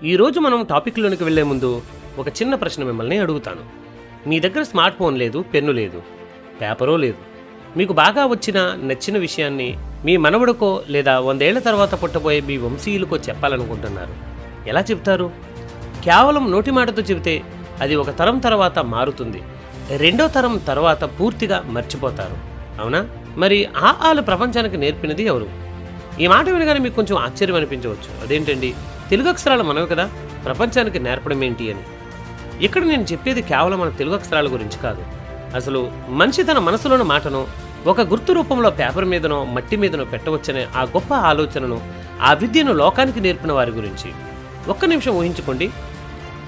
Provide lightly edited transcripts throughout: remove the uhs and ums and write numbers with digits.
ఈరోజు మనం టాపిక్లోనికి వెళ్లే ముందు ఒక చిన్న ప్రశ్న మిమ్మల్ని అడుగుతాను. మీ దగ్గర స్మార్ట్ ఫోన్ లేదు, పెన్ను లేదు, పేపరో లేదు. మీకు బాగా వచ్చిన నచ్చిన విషయాన్ని మీ మనవడికో లేదా 100 ఏళ్ల తర్వాత పుట్టబోయే మీ వంశీయులకో చెప్పాలనుకుంటున్నారు. ఎలా చెప్తారు? కేవలం నోటి మాటతో చెబితే అది ఒక తరం తర్వాత మారుతుంది, రెండో తరం తర్వాత పూర్తిగా మర్చిపోతారు. అవునా? మరి ఆలు ప్రపంచానికి నేర్పినది ఎవరు? ఈ మాట వినగానే మీకు కొంచెం ఆశ్చర్యం అనిపించవచ్చు. అదేంటండి, తెలుగు అక్షరాలు మనవి కదా, ప్రపంచానికి నేర్పడం ఏంటి అని. ఇక్కడ నేను చెప్పేది కేవలం మన తెలుగు అక్షరాల గురించి కాదు. అసలు మనిషి తన మనసులోని మాటను ఒక గుర్తు రూపంలో పేపర్ మీదనో మట్టి మీదనో పెట్టవచ్చనే ఆ గొప్ప ఆలోచనను, ఆ విద్యను లోకానికి నేర్పిన వారి గురించి. ఒక్క నిమిషం ఊహించుకోండి.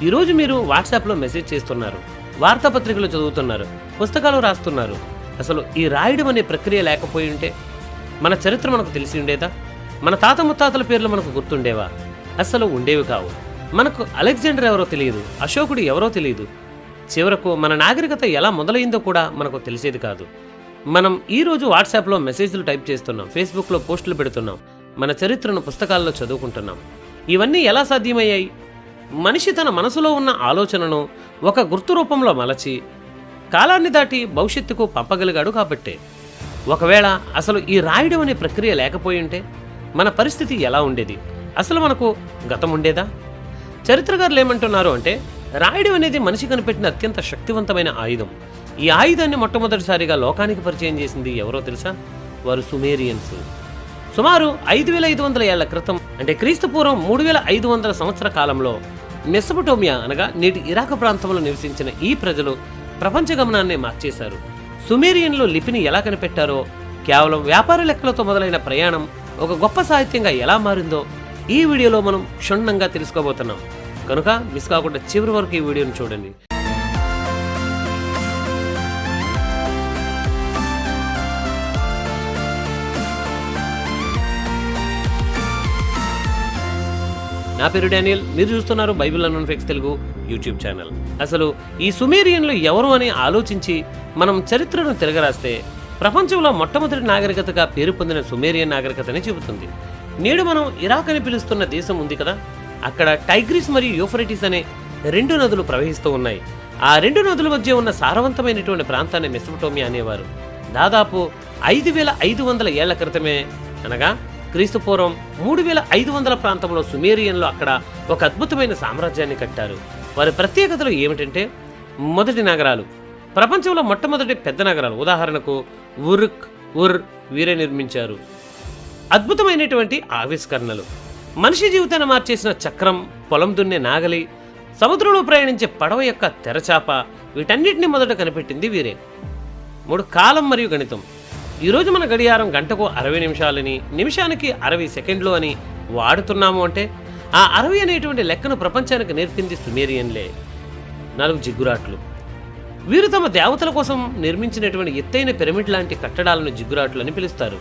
ఈరోజు మీరు వాట్సాప్లో మెసేజ్ చేస్తున్నారు, వార్తాపత్రికలు చదువుతున్నారు, పుస్తకాలు రాస్తున్నారు. అసలు ఈ రాయడం అనే ప్రక్రియ లేకపోయి ఉంటే మన చరిత్ర మనకు తెలిసి ఉండేదా? మన తాత ముత్తాతల పేర్లు మనకు గుర్తుండేవా? అసలు ఉండేవి కావు. మనకు అలెగ్జాండర్ ఎవరో తెలియదు, అశోకుడు ఎవరో తెలియదు. చివరకు మన నాగరికత ఎలా మొదలైందో కూడా మనకు తెలిసేది కాదు. మనం ఈరోజు వాట్సాప్లో మెసేజ్లు టైప్ చేస్తున్నాం, ఫేస్బుక్లో పోస్టులు పెడుతున్నాం, మన చరిత్రను పుస్తకాల్లో చదువుకుంటున్నాం. ఇవన్నీ ఎలా సాధ్యమయ్యాయి? మనిషి తన మనసులో ఉన్న ఆలోచనను ఒక గుర్తు రూపంలో మలచి కాలాన్ని దాటి భవిష్యత్తుకు పంపగలిగాడు కాబట్టే. ఒకవేళ అసలు ఈ రాయడం అనే ప్రక్రియ లేకపోయి ఉంటే మన పరిస్థితి ఎలా ఉండేది? అసలు మనకు గతం ఉండేదా? చరిత్రకారులు ఏమంటున్నారు అంటే, రాయడం అనేది మనిషి కనిపెట్టిన అత్యంత శక్తివంతమైన ఆయుధం. ఈ ఆయుధాన్ని మొట్టమొదటిసారిగా లోకానికి పరిచయం చేసింది ఎవరో తెలుసా? వారు సుమేరియన్స్. సుమారు 5500 ఏళ్ల క్రితం, అంటే క్రీస్తు పూర్వం 3500 సంవత్సర కాలంలో మెసొపొటేమియా అనగా నేటి ఇరాక్ ప్రాంతంలో నివసించిన ఈ ప్రజలు ప్రపంచ గమనాన్ని మార్చేశారు. సుమేరియన్లు లిపిని ఎలా కనిపెట్టారో, కేవలం వ్యాపార లెక్కలతో మొదలైన ప్రయాణం ఒక గొప్ప సాహిత్యంగా ఎలా మారిందో ఈ వీడియోలో మనం క్షుణ్ణంగా తెలుసుకోబోతున్నాం. కనుక మిస్ కాకుండా చివరి వరకు ఈ వీడియోని చూడండి. నా పేరు డానియల్, మీరు చూస్తున్నారు Bible unknown facts Telugu YouTube channel. అసలు ఈ సుమేరియన్లు ఎవరు అని ఆలోచించి మనం చరిత్రను తిరగరాస్తే ప్రపంచంలో మొట్టమొదటి నాగరికతగా పేరు పొందిన సుమేరియన్ నాగరికతని చెబుతుంది. నేడు మనం ఇరాక్ అని పిలుస్తున్న దేశం ఉంది కదా, అక్కడ టైగ్రిస్ మరియు యూఫ్రటీస్ అనే 2 నదులు ప్రవహిస్తూ ఉన్నాయి. ఆ 2 నదుల మధ్య ఉన్న సారవంతమైనటువంటి ప్రాంతాన్ని మెసొపొటేమియా అనేవారు. దాదాపు 5500 ఏళ్ల క్రితమే, అనగా క్రీస్తు పూర్వం 3500 ప్రాంతంలో సుమేరియన్లు అక్కడ ఒక అద్భుతమైన సామ్రాజ్యాన్ని కట్టారు. వారి ప్రత్యేకతలు ఏమిటంటే, మొదటి నగరాలు, ప్రపంచంలో మొట్టమొదటి పెద్ద నగరాలు, ఉదాహరణకు ఉర్ వీరే నిర్మించారు. అద్భుతమైనటువంటి ఆవిష్కరణలు, మనిషి జీవితాన్ని మార్చేసిన చక్రం, పొలం దున్నే నాగలి, సముద్రంలో ప్రయాణించే పడవ యొక్క తెరచాప, వీటన్నిటిని మొదట కనిపెట్టింది వీరే. 3 కాలం మరియు గణితం. ఈరోజు మన గడియారం గంటకు 60 నిమిషాలని, నిమిషానికి 60 సెకండ్లు అని వాడుతున్నాము అంటే ఆ 60 అనేటువంటి లెక్కను ప్రపంచానికి నేర్పింది సుమేరియన్లే. 4 జిగ్గురాట్లు. వీరు తమ దేవతల కోసం నిర్మించినటువంటి ఎత్తైన పిరమిడ్ లాంటి కట్టడాలను జిగ్గురాట్లు అని పిలుస్తారు.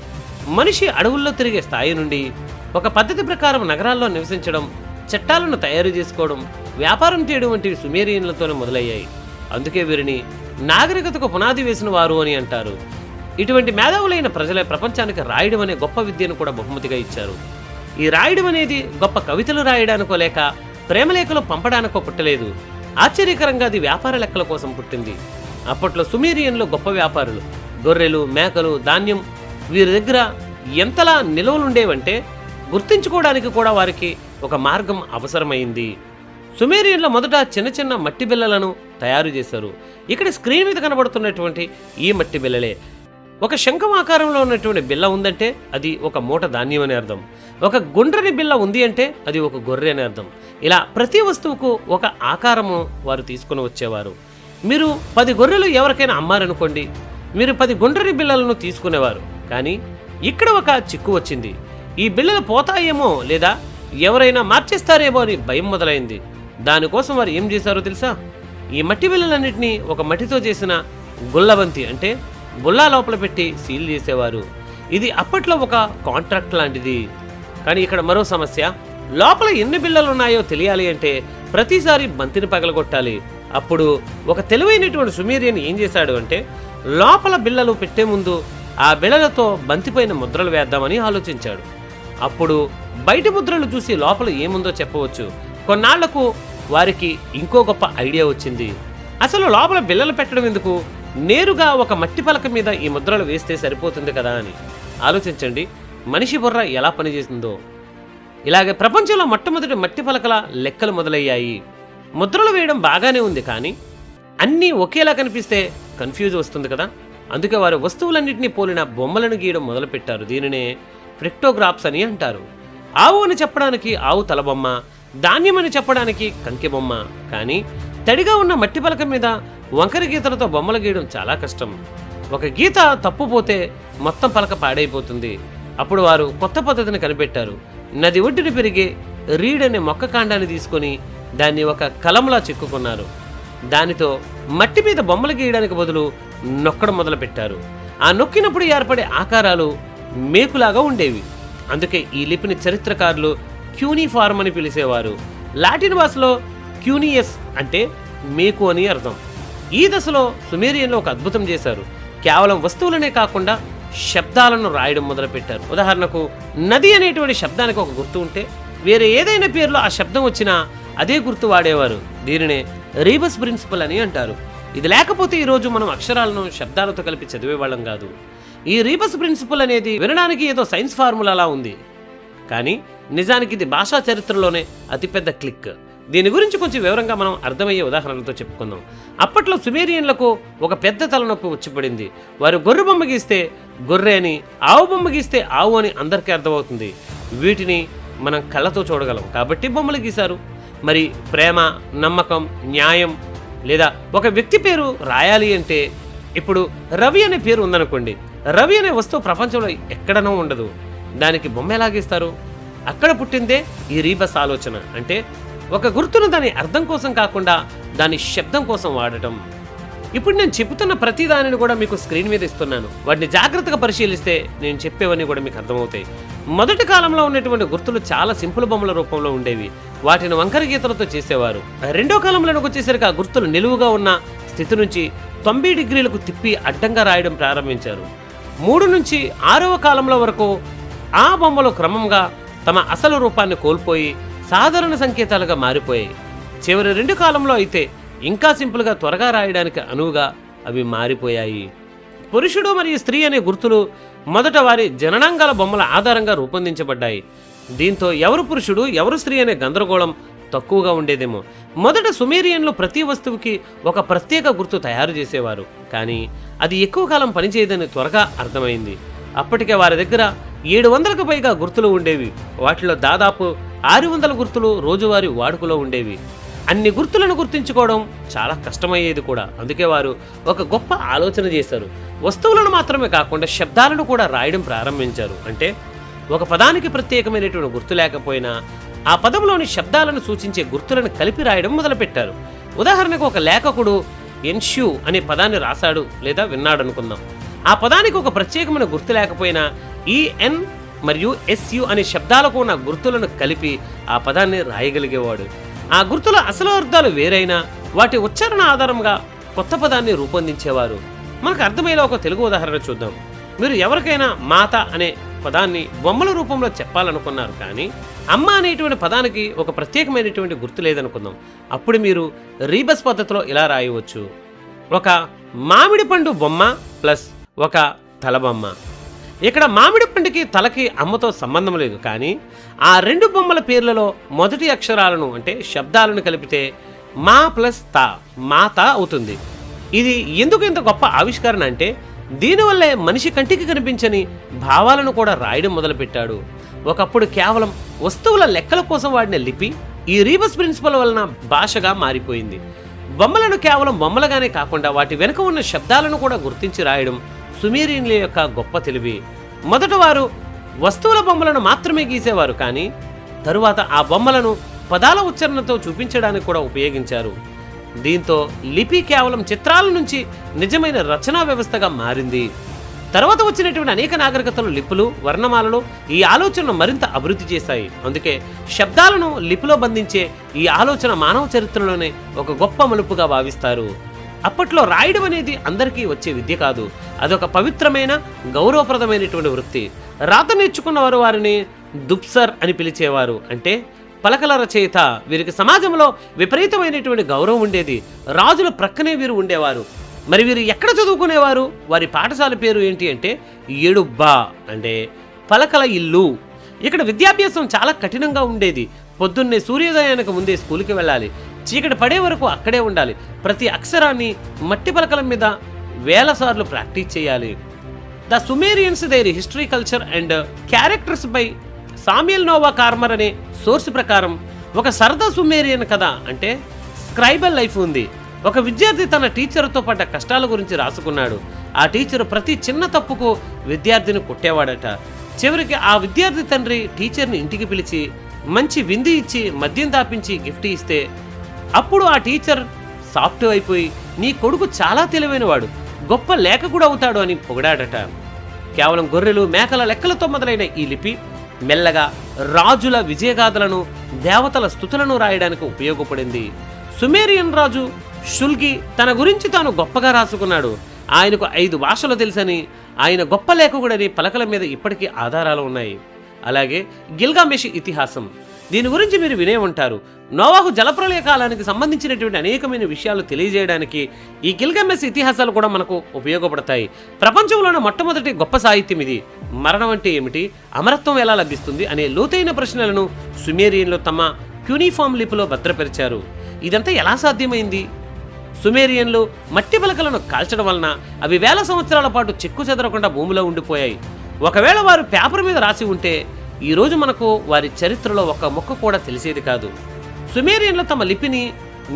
మనిషి అడవుల్లో తిరిగే స్థాయి నుండి ఒక పద్ధతి ప్రకారం నగరాల్లో నివసించడం, చట్టాలను తయారు చేసుకోవడం, వ్యాపారం చేయడం వంటివి సుమేరియన్లతోనే మొదలయ్యాయి. అందుకే వీరిని నాగరికతకు పునాది వేసిన వారు అని అంటారు. ఇటువంటి మేధావులైన ప్రజలే ప్రపంచానికి రాయడం అనే గొప్ప విద్యను కూడా బహుమతిగా ఇచ్చారు. ఈ రాయడం అనేది గొప్ప కవితలు రాయడానికో లేక ప్రేమలేఖలు పంపడానికో పుట్టలేదు. ఆశ్చర్యకరంగా అది వ్యాపార లెక్కల కోసం పుట్టింది. అప్పట్లో సుమేరియన్లు గొప్ప వ్యాపారులు. గొర్రెలు, మేకలు, ధాన్యం వీరి దగ్గర ఎంతలా నిల్వలుండేవంటే గుర్తించుకోవడానికి కూడా వారికి ఒక మార్గం అవసరమైంది. సుమేరియన్లు మొదట చిన్న చిన్న మట్టి బిళ్ళలను తయారు చేశారు. ఇక్కడ స్క్రీన్ మీద కనబడుతున్నటువంటి ఈ మట్టి బిళ్ళలే. ఒక శంఖం ఆకారంలో ఉన్నటువంటి బిళ్ళ ఉందంటే అది ఒక మూట ధాన్యం అని అర్థం. ఒక గుండ్రని బిళ్ళ ఉంది అంటే అది ఒక గొర్రె అని అర్థం. ఇలా ప్రతి వస్తువుకు ఒక ఆకారము వారు తీసుకుని వచ్చేవారు. మీరు 10 గొర్రెలు ఎవరికైనా అమ్మారనుకోండి, మీరు 10 గుండ్రని బిళ్ళలను తీసుకునేవారు. కానీ ఇక్కడ ఒక చిక్కు వచ్చింది. ఈ బిళ్ళలు పోతాయేమో లేదా ఎవరైనా మార్చేస్తారేమో అని భయం మొదలైంది. దానికోసం వారు ఏం చేశారో తెలుసా? ఈ మట్టి బిళ్ళలన్నింటినీ ఒక మట్టితో చేసిన గుల్లబంతి అంటే బుల్లా లోపల పెట్టి సీల్ చేసేవారు. ఇది అప్పట్లో ఒక కాంట్రాక్ట్ లాంటిది. కానీ ఇక్కడ మరో సమస్య. లోపల ఎన్ని బిళ్ళలు ఉన్నాయో తెలియాలి అంటే ప్రతిసారి బంతిని పగలగొట్టాలి. అప్పుడు ఒక తెలివైనటువంటి సుమేరియన్ ఏం చేశాడు అంటే, లోపల బిళ్ళలు పెట్టే ముందు ఆ బిళ్ళలతో బంతిపైన ముద్రలు వేద్దామని ఆలోచించాడు. అప్పుడు బయట ముద్రలు చూసి లోపల ఏముందో చెప్పవచ్చు, కొన్నాళ్లకు వారికి ఇంకో గొప్ప ఐడియా వచ్చింది. అసలు లోపల బిళ్ళలు పెట్టడం ఎందుకు, నేరుగా ఒక మట్టి పలక మీద ఈ ముద్రలు వేస్తే సరిపోతుంది కదా అని. ఆలోచించండి మనిషి బుర్ర ఎలా పనిచేసిందో. ఇలాగే ప్రపంచంలో మొట్టమొదటి మట్టి పలకల లెక్కలు మొదలయ్యాయి. ముద్రలు వేయడం బాగానే ఉంది, కానీ అన్నీ ఒకేలా కనిపిస్తే కన్ఫ్యూజ్ వస్తుంది కదా. అందుకే వారు వస్తువులన్నింటినీ పోలిన బొమ్మలను గీయడం మొదలుపెట్టారు. దీనినే పిక్టోగ్రాఫ్స్ అని అంటారు. ఆవు అని చెప్పడానికి ఆవు తలబొమ్మ, ధాన్యం అని చెప్పడానికి కంకి బొమ్మ. కానీ తడిగా ఉన్న మట్టి పలక మీద వంకర గీతలతో బొమ్మలు గీయడం చాలా కష్టం. ఒక గీత తప్పుపోతే మొత్తం పలక పాడైపోతుంది. అప్పుడు వారు కొత్త పద్ధతిని కనిపెట్టారు. నది ఒడ్డున పెరిగే రీడ్ అనే మొక్క కాండాన్ని తీసుకొని దాన్ని ఒక కలంలా చెక్కుకున్నారు. దానితో మట్టి మీద బొమ్మలు గీయడానికి బదులు నొక్కడం మొదలుపెట్టారు. ఆ నొక్కినప్పుడు ఏర్పడే ఆకారాలు మేకులాగా ఉండేవి. అందుకే ఈ లిపిని చరిత్రకారులు క్యూనిఫార్మ్ అని పిలిచేవారు. లాటిన్ భాషలో క్యూనియస్ అంటే మేకు అని అర్థం. ఈ దశలో సుమేరియన్లో ఒక అద్భుతం చేశారు. కేవలం వస్తువులనే కాకుండా శబ్దాలను రాయడం మొదలుపెట్టారు. ఉదాహరణకు నది అనేటువంటి శబ్దానికి ఒక గుర్తు ఉంటే వేరే ఏదైనా పేరులో ఆ శబ్దం వచ్చినా అదే గుర్తు వాడేవారు. దీనినే రీబస్ ప్రిన్సిపల్ అని అంటారు. ఇది లేకపోతే ఈరోజు మనం అక్షరాలను శబ్దాలతో కలిపి చదివేవాళ్ళం కాదు. ఈ రీబస్ ప్రిన్సిపల్ అనేది వినడానికి ఏదో సైన్స్ ఫార్ములాలా ఉంది, కానీ నిజానికి ఇది భాషా చరిత్రలోనే అతిపెద్ద క్లిక్. దీని గురించి కొంచెం వివరంగా మనం అర్థమయ్యే ఉదాహరణలతో చెప్పుకుందాం. అప్పట్లో సుమేరియన్లకు ఒక పెద్ద తలనొప్పి వచ్చిపడింది. వారు గొర్రె బొమ్మ గీస్తే గొర్రె అని, ఆవు బొమ్మ గీస్తే ఆవు అని అందరికీ అర్థమవుతుంది. వీటిని మనం కళ్ళతో చూడగలం కాబట్టి బొమ్మలు గీశారు. మరి ప్రేమ, నమ్మకం, న్యాయం లేదా ఒక వ్యక్తి పేరు రాయాలి అంటే ఇప్పుడు రవి అనే పేరు ఉందనుకోండి. రవి అనే వస్తువు ప్రపంచంలో ఎక్కడనో ఉండదు. దానికి బొమ్మ ఎలా గీస్తారు? అక్కడ పుట్టిందే ఈ రీబస్ ఆలోచన. అంటే ఒక గుర్తును దాని అర్థం కోసం కాకుండా దాని శబ్దం కోసం వాడటం. ఇప్పుడు నేను చెబుతున్న ప్రతి దానిని కూడా మీకు స్క్రీన్ మీద ఇస్తున్నాను. వాటిని జాగ్రత్తగా పరిశీలిస్తే నేను చెప్పేవన్నీ కూడా మీకు అర్థమవుతాయి. మొదటి కాలంలో ఉన్నటువంటి గుర్తులు చాలా సింపుల్ బొమ్మల రూపంలో ఉండేవి. వాటిని వంకర గీతలతో చేసేవారు. రెండో కాలంలోకి వచ్చేసరికి ఆ గుర్తులు నిలువుగా ఉన్న స్థితి నుంచి 90 డిగ్రీలకు తిప్పి అడ్డంగా రాయడం ప్రారంభించారు. 3 నుంచి 6వ కాలంలో వరకు ఆ బొమ్మలు క్రమంగా తమ అసలు రూపాన్ని కోల్పోయి సాధారణ సంకేతాలుగా మారిపోయాయి. చివరి 2 కాలంలో అయితే ఇంకా సింపుల్గా త్వరగా రాయడానికి అనువుగా అవి మారిపోయాయి. పురుషుడు మరియు స్త్రీ అనే గుర్తులు మొదట వారి జననాంగాల బొమ్మల ఆధారంగా రూపొందించబడ్డాయి. దీంతో ఎవరు పురుషుడు ఎవరు స్త్రీ అనే గందరగోళం తక్కువగా ఉండేదేమో. మొదట సుమేరియన్లు ప్రతి వస్తువుకి ఒక ప్రత్యేక గుర్తు తయారు చేసేవారు, కానీ అది ఎక్కువ కాలం పనిచేయదని త్వరగా అర్థమైంది. అప్పటికే వారి దగ్గర 700కు పైగా గుర్తులు ఉండేవి. వాటిలో దాదాపు 600 గుర్తులు రోజువారీ వాడుకలో ఉండేవి. అన్ని గుర్తులను గుర్తించుకోవడం చాలా కష్టమయ్యేది కూడా. అందుకే వారు ఒక గొప్ప ఆలోచన చేశారు. వస్తువులను మాత్రమే కాకుండా శబ్దాలను కూడా రాయడం ప్రారంభించారు. అంటే ఒక పదానికి ప్రత్యేకమైనటువంటి గుర్తు లేకపోయినా ఆ పదంలోని శబ్దాలను సూచించే గుర్తులను కలిపి రాయడం మొదలుపెట్టారు. ఉదాహరణకు ఒక లేఖకుడు ఎన్ష్యూ అనే పదాన్ని రాశాడు లేదా విన్నాడు అనుకుందాం. ఆ పదానికి ఒక ప్రత్యేకమైన గుర్తు లేకపోయినా ఈఎన్ మరియు ఎస్యు అనే శబ్దాలకు ఉన్న గుర్తులను కలిపి ఆ పదాన్ని రాయగలిగేవాడు. ఆ గుర్తుల అసలు అర్థాలు వేరైనా వాటి ఉచ్చారణ ఆధారంగా కొత్త పదాన్ని రూపొందించేవారు. మనకు అర్థమయ్యేలా ఒక తెలుగు ఉదాహరణ చూద్దాం. మీరు ఎవరికైనా మాత అనే పదాన్ని బొమ్మల రూపంలో చెప్పాలనుకున్నారు, కానీ అమ్మ అనేటువంటి పదానికి ఒక ప్రత్యేకమైనటువంటి గుర్తు లేదనుకుందాం. అప్పుడు మీరు రీబస్ పద్ధతిలో ఇలా రాయవచ్చు: ఒక మామిడి పండు బొమ్మ ప్లస్ ఒక తలబొమ్మ. ఇక్కడ మామిడి పండుకి తలకి అమ్మతో సంబంధం లేదు, కానీ ఆ 2 బొమ్మల పేర్లలో మొదటి అక్షరాలను అంటే శబ్దాలను కలిపితే మా ప్లస్ తా మాత అవుతుంది. ఇది ఎందుకు ఇంత గొప్ప ఆవిష్కరణ అంటే దీనివల్లే మనిషి కంటికి కనిపించని భావాలను కూడా రాయడం మొదలుపెట్టాడు. ఒకప్పుడు కేవలం వస్తువుల లెక్కల కోసం వాడిన లిపి ఈ రీబస్ ప్రిన్సిపల్ వలన భాషగా మారిపోయింది. బొమ్మలను కేవలం బొమ్మలుగానే కాకుండా వాటి వెనుక ఉన్న శబ్దాలను కూడా గుర్తించి రాయడం సుమేరియన్ల యొక్క గొప్ప తెలివి. మొదట వారు వస్తువుల బొమ్మలను మాత్రమే గీసేవారు, కానీ తరువాత ఆ బొమ్మలను పదాల ఉచ్చారణతో చూపించడానికి కూడా ఉపయోగించారు. దీంతో లిపి కేవలం చిత్రాల నుంచి నిజమైన రచనా వ్యవస్థగా మారింది. తర్వాత వచ్చినటువంటి అనేక నాగరికతలు లిపులు, వర్ణమాలలు ఈ ఆలోచనను మరింత అభివృద్ధి చేశాయి. అందుకే శబ్దాలను లిపిలో బంధించే ఈ ఆలోచన మానవ చరిత్రలోనే ఒక గొప్ప మలుపుగా భావిస్తారు. అప్పట్లో రాయడం అనేది అందరికీ వచ్చే విద్య కాదు, అదొక పవిత్రమైన గౌరవప్రదమైనటువంటి వృత్తి. రాత నేర్చుకున్న వారు వారిని దుప్సర్ అని పిలిచేవారు. అంటే పలకల రచయిత. వీరికి సమాజంలో విపరీతమైనటువంటి గౌరవం ఉండేది. రాజుల ప్రక్కనే వీరు ఉండేవారు. మరి వీరు ఎక్కడ చదువుకునేవారు? వారి పాఠశాల పేరు ఏంటి అంటే ఏడుబ్బా, అంటే పలకల ఇల్లు. ఇక్కడ విద్యాభ్యాసం చాలా కఠినంగా ఉండేది. పొద్దున్నే సూర్యోదయానికి ముందే స్కూల్కి వెళ్ళాలి. చీకటి పడే వరకు అక్కడే ఉండాలి. ప్రతి అక్షరాన్ని మట్టి పలకల మీద వేల సార్లు ప్రాక్టీస్ చేయాలి. The Sumerians their history, culture and characters by Samuel Noah Kramer అనే సోర్స్ ప్రకారం ఒక సరదా సుమేరియన్ కథ అంటే స్క్రైబల్ లైఫ్ ఉంది. ఒక విద్యార్థి తన టీచర్తో పడ్డ కష్టాల గురించి రాసుకున్నాడు. ఆ టీచర్ ప్రతి చిన్న తప్పుకు విద్యార్థిని కొట్టేవాడట. చివరికి ఆ విద్యార్థి తండ్రి టీచర్ని ఇంటికి పిలిచి మంచి విందు ఇచ్చి మద్యం తాపించి గిఫ్ట్ ఇస్తే అప్పుడు ఆ టీచర్ సాఫ్ట్ అయిపోయి నీ కొడుకు చాలా తెలివైనవాడు, గొప్ప లేఖకుడు అవుతాడు అని పొగిడాడట. కేవలం గొర్రెలు మేకల లెక్కలతో మొదలైన ఈ లిపి మెల్లగా రాజుల విజయగాథలను, దేవతల స్తుతులను రాయడానికి ఉపయోగపడింది. సుమేరియన్ రాజు షుల్గి తన గురించి తాను గొప్పగా రాసుకున్నాడు. ఆయనకు 5 భాషలు తెలుసని, ఆయన గొప్ప లేఖకుడని పలకల మీద ఇప్పటికీ ఆధారాలు ఉన్నాయి. అలాగే గిల్గామెష్ ఇతిహాసం, దీని గురించి మీరు వినే ఉంటారు. నోవాహు జలప్రలయ కాలానికి సంబంధించినటువంటి అనేకమైన విషయాలు తెలియజేయడానికి ఈ గిల్గామెష్ ఇతిహాసాలు కూడా మనకు ఉపయోగపడతాయి. ప్రపంచంలోని మొట్టమొదటి గొప్ప సాహిత్యం ఇది. మరణం అంటే ఏమిటి, అమరత్వం ఎలా లభిస్తుంది అనే లోతైన ప్రశ్నలను సుమేరియన్లు తమ క్యూనిఫామ్ లిపిలో భద్రపరిచారు. ఇదంతా ఎలా సాధ్యమైంది? సుమేరియన్లు మట్టి పలకలను కాల్చడం వలన అవి వేల సంవత్సరాల పాటు చెక్కు చెదరకుండా భూమిలో ఉండిపోయాయి. ఒకవేళ వారు పేపర్ మీద రాసి ఉంటే ఈరోజు మనకు వారి చరిత్రలో ఒక ముక్క కూడా తెలిసేది కాదు. సుమేరియన్లు తమ లిపిని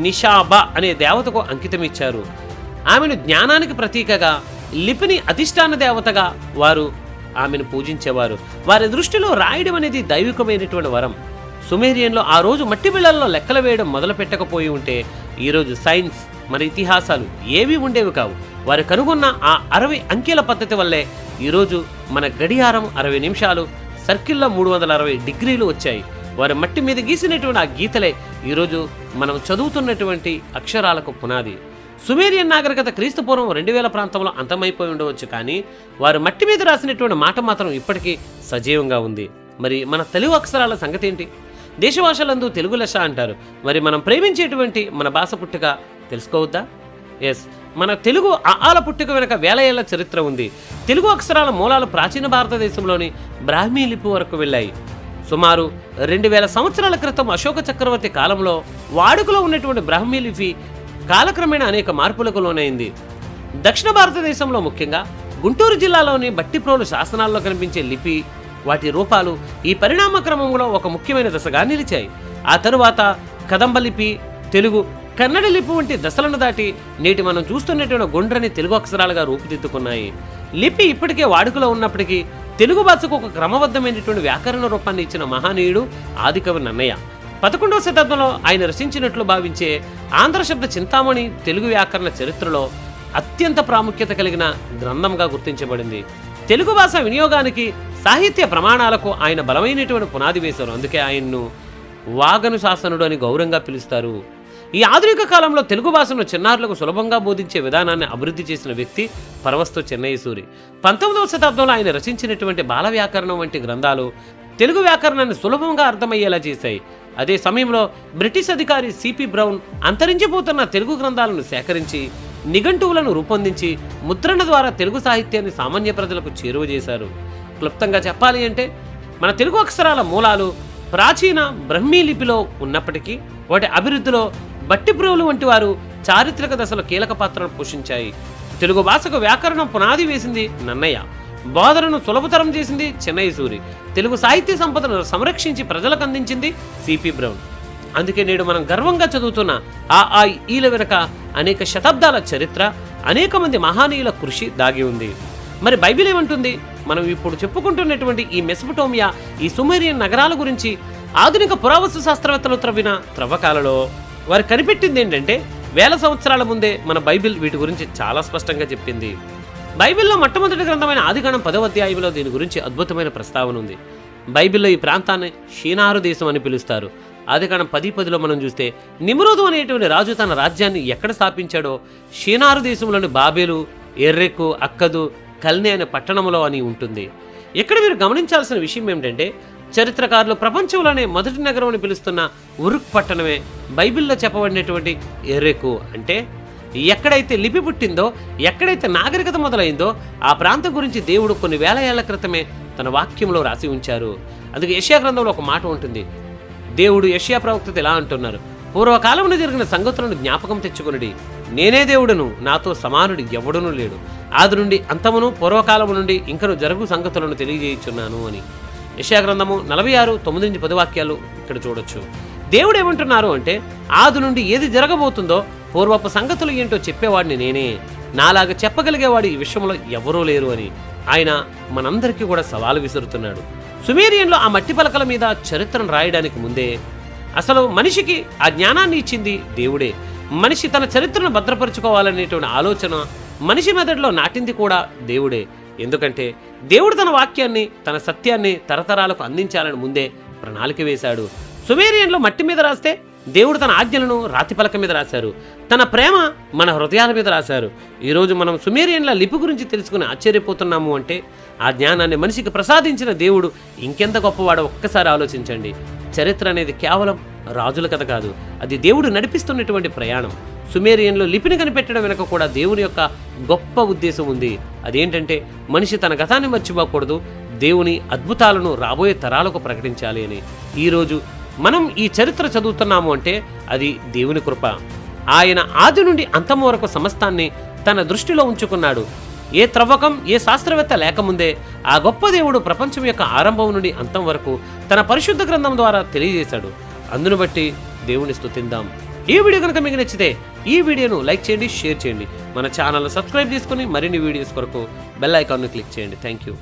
నిషాబా అనే దేవతకు అంకితమిచ్చారు. ఆమెను జ్ఞానానికి ప్రతీకగా, లిపిని అధిష్టాన దేవతగా వారు ఆమెను పూజించేవారు. వారి దృష్టిలో రాయడం అనేది దైవికమైనటువంటి వరం. సుమేరియన్లు ఆ రోజు మట్టి బిళ్ళల్లో లెక్కలు వేయడం మొదలు పెట్టకపోయి ఉంటే ఈరోజు సైన్స్ మరి ఇతిహాసాలు ఏవి ఉండేవి కావు. వారు కనుగొన్న ఆ 60 అంకెల పద్ధతి వల్లే ఈరోజు మన గడియారం 60 నిమిషాలు, సర్కిల్లో 360 డిగ్రీలు వచ్చాయి. వారి మట్టి మీద గీసినటువంటి ఆ గీతలే ఈరోజు మనం చదువుతున్నటువంటి అక్షరాలకు పునాది. సుమేరియన్ నాగరికత క్రీస్తుపూర్వం 2000 ప్రాంతంలో అంతమైపోయి ఉండవచ్చు, కానీ వారు మట్టి మీద రాసినటువంటి మాట మాత్రం ఇప్పటికీ సజీవంగా ఉంది. మరి మన తెలుగు అక్షరాల సంగతి ఏంటి? దేశభాషలందు తెలుగు లెస్స అంటారు. మరి మనం ప్రేమించేటువంటి మన భాష పుట్టుక తెలుసుకోవద్దా? ఎస్, మన తెలుగు ఆల పుట్టుక వెనక వేల ఏళ్ల చరిత్ర ఉంది. తెలుగు అక్షరాల మూలాలు ప్రాచీన భారతదేశంలోని బ్రాహ్మీ లిపి వరకు వెళ్ళాయి. సుమారు 2000 సంవత్సరాల క్రితం అశోక చక్రవర్తి కాలంలో వాడుకలో ఉన్నటువంటి బ్రాహ్మీ లిపి కాలక్రమేణా అనేక మార్పులకు లోనైంది. దక్షిణ భారతదేశంలో ముఖ్యంగా గుంటూరు జిల్లాలోని బట్టిప్రోలు శాసనాల్లో కనిపించే లిపి, వాటి రూపాలు ఈ పరిణామ క్రమంలో ఒక ముఖ్యమైన దశగా నిలిచాయి. ఆ తరువాత కదంబ లిపి, తెలుగు, కన్నడ లిపి వంటి దశలను దాటి నేటి మనం చూస్తున్నటువంటి గుండ్రని తెలుగు అక్షరాలుగా రూపుదిద్దుకున్నాయి. లిపి ఇప్పటికే వాడుకలో ఉన్నప్పటికీ తెలుగు భాషకు ఒక క్రమబద్ధమైనటువంటి వ్యాకరణ రూపాన్ని ఇచ్చిన మహనీయుడు ఆదికవి నన్నయ్య. 11వ శతాబ్దంలో ఆయన రచించినట్లు భావించే ఆంధ్ర శబ్ద చింతామణి తెలుగు వ్యాకరణ చరిత్రలో అత్యంత ప్రాముఖ్యత కలిగిన గ్రంథంగా గుర్తించబడింది. తెలుగు భాష వినియోగానికి, సాహిత్య ప్రమాణాలకు ఆయన బలమైనటువంటి పునాది వేశారు. అందుకే ఆయన్ను వాగను శాసనుడు అని గౌరవంగా పిలుస్తారు. ఈ ఆధునిక కాలంలో తెలుగు భాషను చిన్నారులకు సులభంగా బోధించే విధానాన్ని అభివృద్ధి చేసిన వ్యక్తి పరవస్తు చెన్నయ్య సూరి. 19వ శతాబ్దంలో ఆయన రచించినటువంటి బాల వ్యాకరణం వంటి గ్రంథాలు తెలుగు వ్యాకరణాన్ని సులభంగా అర్థమయ్యేలా చేశాయి. అదే సమయంలో బ్రిటిష్ అధికారి సిపి బ్రౌన్ అంతరించిపోతున్న తెలుగు గ్రంథాలను సేకరించి నిఘంటువులను రూపొందించి ముద్రణ ద్వారా తెలుగు సాహిత్యాన్ని సామాన్య ప్రజలకు చేరువ చేశారు. క్లుప్తంగా చెప్పాలి అంటే మన తెలుగు అక్షరాల మూలాలు ప్రాచీన బ్రహ్మీ లిపిలో ఉన్నప్పటికీ వాటి అభివృద్ధిలో బట్టిప్రోలు వంటి వారు చారిత్రక దశలో కీలక పాత్రను పోషించాయి. తెలుగు భాషకు వ్యాకరణం పునాది వేసింది నన్నయ్య, బోధనను సులభతరం చేసింది చెన్నయ్య సూరి, తెలుగు సాహిత్య సంపదను సంరక్షించి ప్రజలకు అందించింది సిపి బ్రౌన్. అందుకే నేడు మనం గర్వంగా చదువుతున్న ఆ ఈల వెనుక అనేక శతాబ్దాల చరిత్ర, అనేక మంది మహానీయుల కృషి దాగి ఉంది. మరి బైబిల్ ఏమంటుంది? మనం ఇప్పుడు చెప్పుకుంటున్నటువంటి ఈ మెసొపొటేమియా, ఈ సుమేరియన్ నగరాల గురించి ఆధునిక పురావస్తు శాస్త్రవేత్తలు త్రవ్విన త్రవ్వకాలలో వారు కనిపెట్టింది ఏంటంటే, వేల సంవత్సరాల ముందే మన బైబిల్ వీటి గురించి చాలా స్పష్టంగా చెప్పింది. బైబిల్లో మొట్టమొదటి గ్రంథమైన ఆదికాండం 10వ అధ్యాయంలో దీని గురించి అద్భుతమైన ప్రస్తావన ఉంది. బైబిల్లో ఈ ప్రాంతాన్ని షీనారు దేశం అని పిలుస్తారు. ఆదికాండం 10:10లో మనం చూస్తే నిమ్రోదు అనేటువంటి రాజు తన రాజ్యాన్ని ఎక్కడ స్థాపించాడో షీనారు దేశంలోని బాబేలు, ఎర్రెకు, అక్కదు, కల్నే అనే పట్టణంలో అని ఉంటుంది. ఇక్కడ మీరు గమనించాల్సిన విషయం ఏమిటంటే, చరిత్రకారులు ప్రపంచంలోనే మొదటి నగరం అని పిలుస్తున్న ఉరుక్ పట్టణమే బైబిల్లో చెప్పబడినటువంటి ఎరెకు. అంటే ఎక్కడైతే లిపి పుట్టిందో, ఎక్కడైతే నాగరికత మొదలైందో ఆ ప్రాంతం గురించి దేవుడు కొన్ని వేల ఏళ్ల క్రితమే తన వాక్యంలో రాసి ఉంచారు. అందుకే యెషయా గ్రంథంలో ఒక మాట ఉంటుంది. దేవుడు యెషయా ప్రవక్తతో ఇలా అంటున్నారు, పూర్వకాలమున జరిగిన సంగతులను జ్ఞాపకం తెచ్చుకొనుడి, నేనే దేవుడును, నాతో సమానుడు ఎవడునూ లేడు, ఆది నుండి అంతమును పూర్వకాలము నుండి ఇంకను జరుగు సంగతులను తెలియజేయుచున్నాను అని. యెషయా గ్రంథము 46:9-10 వాక్యాలు ఇక్కడ చూడొచ్చు. దేవుడు ఏమంటున్నారు అంటే, ఆది నుండి ఏది జరగబోతుందో పూర్వపు సంగతులు ఏంటో చెప్పేవాడిని నేనే, నాలాగా చెప్పగలిగేవాడు ఈ విషయంలో ఎవరూ లేరు అని ఆయన మనందరికీ కూడా సవాలు విసురుతున్నాడు. సుమేరియన్లో ఆ మట్టి పలకల మీద చరిత్రను రాయడానికి ముందే అసలు మనిషికి ఆ జ్ఞానాన్ని ఇచ్చింది దేవుడే. మనిషి తన చరిత్రను భద్రపరుచుకోవాలనేటువంటి ఆలోచన మనిషి మెదడులో నాటింది కూడా దేవుడే. ఎందుకంటే దేవుడు తన వాక్యాన్ని, తన సత్యాన్ని తరతరాలకు అందించాలని ముందే ప్రణాళిక వేశాడు. సుమేరియన్లో మట్టి మీద రాస్తే దేవుడు తన ఆజ్ఞలను రాతి పలక మీద రాశారు, తన ప్రేమ మన హృదయాల మీద రాశారు. ఈరోజు మనం సుమేరియన్ల లిపి గురించి తెలుసుకుని ఆశ్చర్యపోతున్నాము అంటే ఆ జ్ఞానాన్ని మనిషికి ప్రసాదించిన దేవుడు ఇంకెంత గొప్పవాడో ఒక్కసారి ఆలోచించండి. చరిత్ర అనేది కేవలం రాజుల కథ కాదు, అది దేవుడు నడిపిస్తున్నటువంటి ప్రయాణం. సుమేరియన్లో లిపిని కనిపెట్టడం వెనుక కూడా దేవుని యొక్క గొప్ప ఉద్దేశం ఉంది. అదేంటంటే మనిషి తన గతాన్ని మర్చిపోకూడదు, దేవుని అద్భుతాలను రాబోయే తరాలకు ప్రకటించాలి అని. ఈరోజు మనం ఈ చరిత్ర చదువుతున్నాము అంటే అది దేవుని కృప. ఆయన ఆది నుండి అంతం వరకు సమస్తాన్ని తన దృష్టిలో ఉంచుకున్నాడు. ఏ త్రవ్వకం, ఏ శాస్త్రవేత్త లేకముందే ఆ గొప్ప దేవుడు ప్రపంచం యొక్క ఆరంభం నుండి అంతం వరకు తన పరిశుద్ధ గ్రంథం ద్వారా తెలియజేశాడు. అందును బట్టి దేవుని స్తుతిద్దాం. ఈ వీడియో కనుక మీకు నచ్చితే ఈ వీడియోను లైక్ చేయండి, షేర్ చేయండి. మన ఛానల్ సబ్స్క్రైబ్ చేసుకుని మరిన్ని వీడియోస్ కొరకు బెల్ ఐకాన్ను క్లిక్ చేయండి. Thank you.